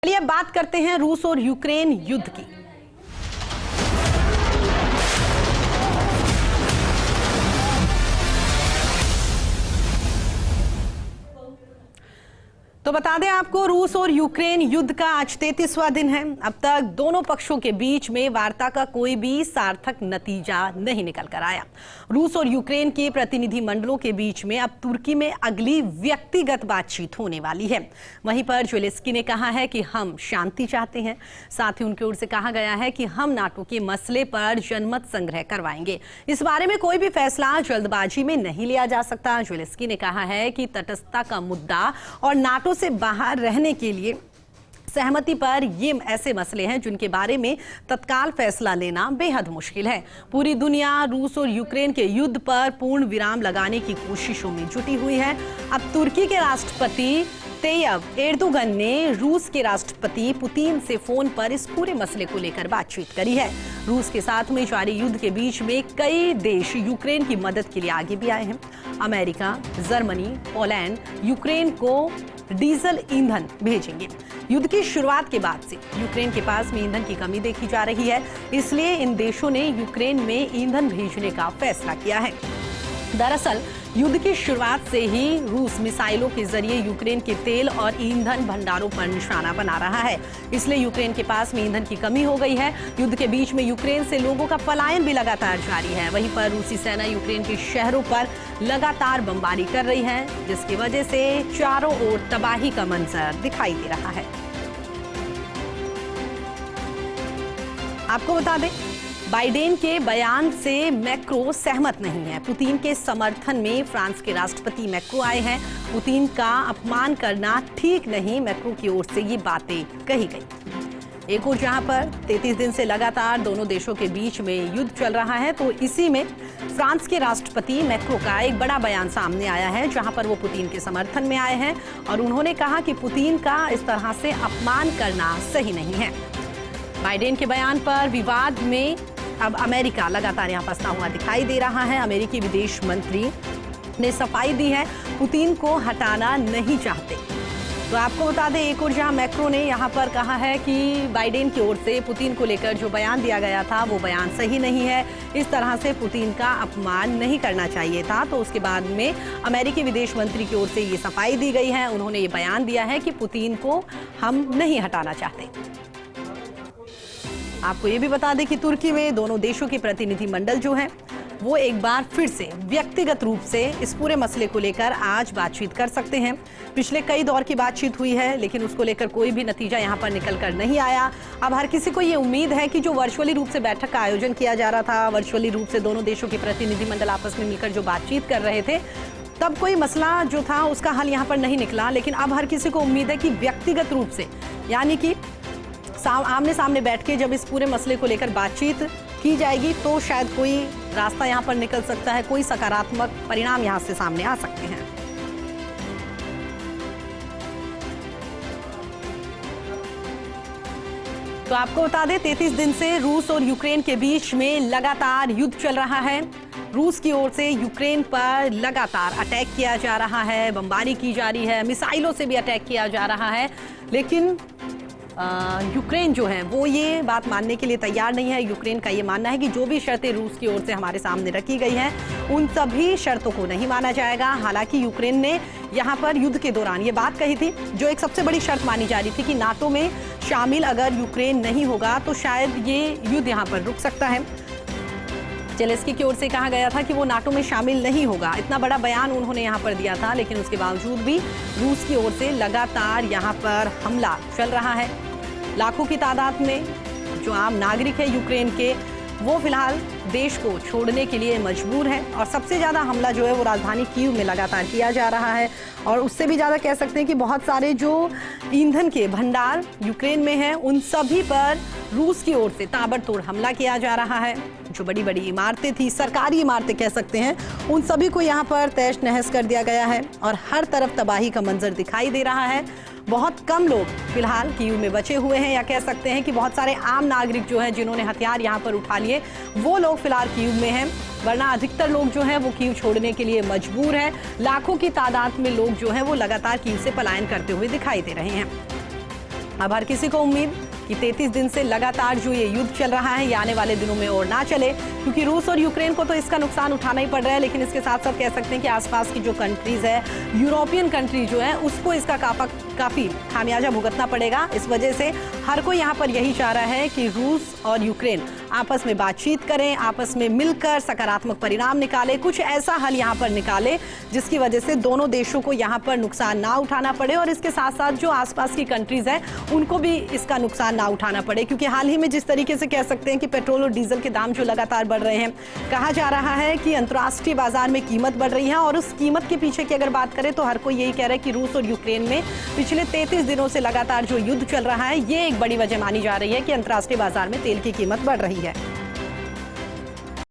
चलिए अब बात करते हैं रूस और यूक्रेन युद्ध की। तो बता दें आपको, रूस और यूक्रेन युद्ध का आज 33वां दिन है। अब तक दोनों पक्षों के बीच में वार्ता का कोई भी सार्थक नतीजा नहीं निकल कर आया। रूस और यूक्रेन के प्रतिनिधि मंडलों के बीच में अब तुर्की में अगली व्यक्तिगत बातचीत होने वाली है। वहीं पर ज़ेलेंस्की ने कहा है कि हम शांति चाहते हैं। साथ ही उनकी ओर से कहा गया है कि हम नाटो के मसले पर जनमत संग्रह करवाएंगे। इस बारे में कोई भी फैसला जल्दबाजी में नहीं लिया जा सकता। ज़ेलेंस्की ने कहा है कि तटस्थता का मुद्दा और नाटो से बाहर रहने के लिए सहमति पर ये ऐसे मसले हैं जिनके बारे में तत्काल फैसला लेना बेहद मुश्किल है। पूरी दुनिया रूस और यूक्रेन के युद्ध पर पूर्ण विराम लगाने की कोशिशों में जुटी हुई है। अब तुर्की के राष्ट्रपति तैयब एर्दोगन ने रूस के राष्ट्रपति पुतिन से फोन पर इस पूरे मसले को लेकर बातचीत करी है। रूस के साथ में जारी युद्ध के बीच में कई देश यूक्रेन की मदद के लिए आगे भी आए हैं। अमेरिका, जर्मनी, पोलैंड यूक्रेन को डीजल ईंधन भेजेंगे। युद्ध की शुरुआत के बाद से यूक्रेन के पास में ईंधन की कमी देखी जा रही है, इसलिए इन देशों ने यूक्रेन में ईंधन भेजने का फैसला किया है। दरअसल युद्ध की शुरुआत से ही रूस मिसाइलों के जरिए यूक्रेन के तेल और ईंधन भंडारों पर निशाना बना रहा है, इसलिए यूक्रेन के पास में ईंधन की कमी हो गई है। युद्ध के बीच में यूक्रेन से लोगों का पलायन भी लगातार जारी है। वहीं पर रूसी सेना यूक्रेन के शहरों पर लगातार बमबारी कर रही है, जिसकी वजह से चारों ओर तबाही का मंजर दिखाई दे रहा है। आपको बता दें, बाइडेन के बयान से मैक्रो सहमत नहीं है। पुतिन के समर्थन में फ्रांस के राष्ट्रपति मैक्रो आए हैं। पुतिन का अपमान करना ठीक नहीं, मैक्रो की ओर से ये बातें कही गई। एक और जहां पर 33 दिन से लगातार दोनों देशों के बीच में युद्ध चल रहा है, तो इसी में फ्रांस के राष्ट्रपति मैक्रो का एक बड़ा बयान सामने आया है, जहां पर वो पुतिन के समर्थन में आए हैं और उन्होंने कहा कि पुतिन का इस तरह से अपमान करना सही नहीं है। बाइडेन के बयान पर विवाद में अब अमेरिका लगातार यहाँ फंसा हुआ दिखाई दे रहा है। अमेरिकी विदेश मंत्री ने सफाई दी है, पुतिन को हटाना नहीं चाहते। तो आपको बता दें, एक और जहां मैक्रो ने यहाँ पर कहा है कि बाइडेन की ओर से पुतिन को लेकर जो बयान दिया गया था वो बयान सही नहीं है, इस तरह से पुतिन का अपमान नहीं करना चाहिए था। तो उसके बाद में अमेरिकी विदेश मंत्री की ओर से ये सफाई दी गई है। उन्होंने ये बयान दिया है कि पुतिन को हम नहीं हटाना चाहते। आपको ये भी बता दें कि तुर्की में दोनों देशों के प्रतिनिधि मंडल जो हैं वो एक बार फिर से व्यक्तिगत रूप से इस पूरे मसले को लेकर आज बातचीत कर सकते हैं। पिछले कई दौर की बातचीत हुई है, लेकिन उसको लेकर कोई भी नतीजा यहाँ पर निकल कर नहीं आया। अब हर किसी को ये उम्मीद है कि जो वर्चुअली रूप से बैठक का आयोजन किया जा रहा था, वर्चुअली रूप से दोनों देशों के प्रतिनिधि मंडल आपस में मिलकर जो बातचीत कर रहे थे, तब कोई मसला जो था उसका हल यहाँ पर नहीं निकला। लेकिन अब हर किसी को उम्मीद है कि व्यक्तिगत रूप से, यानी कि आमने सामने बैठ के जब इस पूरे मसले को लेकर बातचीत की जाएगी, तो शायद कोई रास्ता यहाँ पर निकल सकता है, कोई सकारात्मक परिणाम यहाँ से सामने आ सकते हैं। तो आपको बता दें, 33 दिन से रूस और यूक्रेन के बीच में लगातार युद्ध चल रहा है। रूस की ओर से यूक्रेन पर लगातार अटैक किया जा रहा है, बमबारी की जा रही है, मिसाइलों से भी अटैक किया जा रहा है, लेकिन यूक्रेन जो है वो ये बात मानने के लिए तैयार नहीं है। यूक्रेन का ये मानना है कि जो भी शर्तें रूस की ओर से हमारे सामने रखी गई हैं, उन सभी शर्तों को नहीं माना जाएगा। हालांकि यूक्रेन ने यहाँ पर युद्ध के दौरान ये बात कही थी, जो एक सबसे बड़ी शर्त मानी जा रही थी कि नाटो में शामिल अगर यूक्रेन नहीं होगा तो शायद ये युद्ध यहाँ पर रुक सकता है। ज़ेलेंस्की की ओर से कहा गया था कि वो नाटो में शामिल नहीं होगा। इतना बड़ा बयान उन्होंने यहाँ पर दिया था, लेकिन उसके बावजूद भी रूस की ओर से लगातार यहाँ पर हमला चल रहा है। लाखों की तादाद में जो आम नागरिक है यूक्रेन के, वो फिलहाल देश को छोड़ने के लिए मजबूर है और सबसे ज़्यादा हमला जो है वो राजधानी कीव में लगातार किया जा रहा है। और उससे भी ज़्यादा कह सकते हैं कि बहुत सारे जो ईंधन के भंडार यूक्रेन में हैं, उन सभी पर रूस की ओर से ताबड़तोड़ हमला किया जा रहा है। जो बड़ी बड़ी इमारतें थी, सरकारी इमारतें कह सकते हैं, उन सभी को यहाँ पर तहस नहस कर दिया गया है और हर तरफ तबाही का मंजर दिखाई दे रहा है। बहुत कम लोग फिलहाल कीव में बचे हुए हैं, या कह सकते हैं कि बहुत सारे आम नागरिक जो हैं जिन्होंने हथियार यहाँ पर उठा लिए, वो लोग फिलहाल कीव में हैं, वरना अधिकतर लोग जो हैं वो कीव छोड़ने के लिए मजबूर हैं। लाखों की तादाद में लोग जो हैं वो लगातार कीव से पलायन करते हुए दिखाई दे रहे हैं। अब हर किसी को उम्मीद कि 33 दिन से लगातार जो ये युद्ध चल रहा है ये आने वाले दिनों में और ना चले, क्योंकि रूस और यूक्रेन को तो इसका नुकसान उठाना ही पड़ रहा है, लेकिन इसके साथ साथ कह सकते हैं कि आसपास की जो कंट्रीज है, यूरोपियन कंट्री जो है, उसको इसका काफी खामियाजा भुगतना पड़ेगा। इस वजह से हर कोई यहाँ पर यही चाह रहा है कि रूस और यूक्रेन आपस में बातचीत करें, आपस में मिलकर सकारात्मक परिणाम निकाले, कुछ ऐसा हल यहाँ पर निकाले जिसकी वजह से दोनों देशों को यहाँ पर नुकसान ना उठाना पड़े और इसके साथ साथ जो आसपास की कंट्रीज हैं उनको भी इसका नुकसान ना उठाना पड़े। क्योंकि हाल ही में जिस तरीके से कह सकते हैं कि पेट्रोल और डीजल के दाम जो लगातार बढ़ रहे हैं, कहा जा रहा है कि अंतर्राष्ट्रीय बाजार में कीमत बढ़ रही है और उस कीमत के पीछे की अगर बात करें तो हर कोई यही कह रहा है कि रूस और यूक्रेन में पिछले 33 दिनों से लगातार जो युद्ध चल रहा है ये एक बड़ी वजह मानी जा रही है कि अंतर्राष्ट्रीय बाजार में तेल की कीमत बढ़ रही है।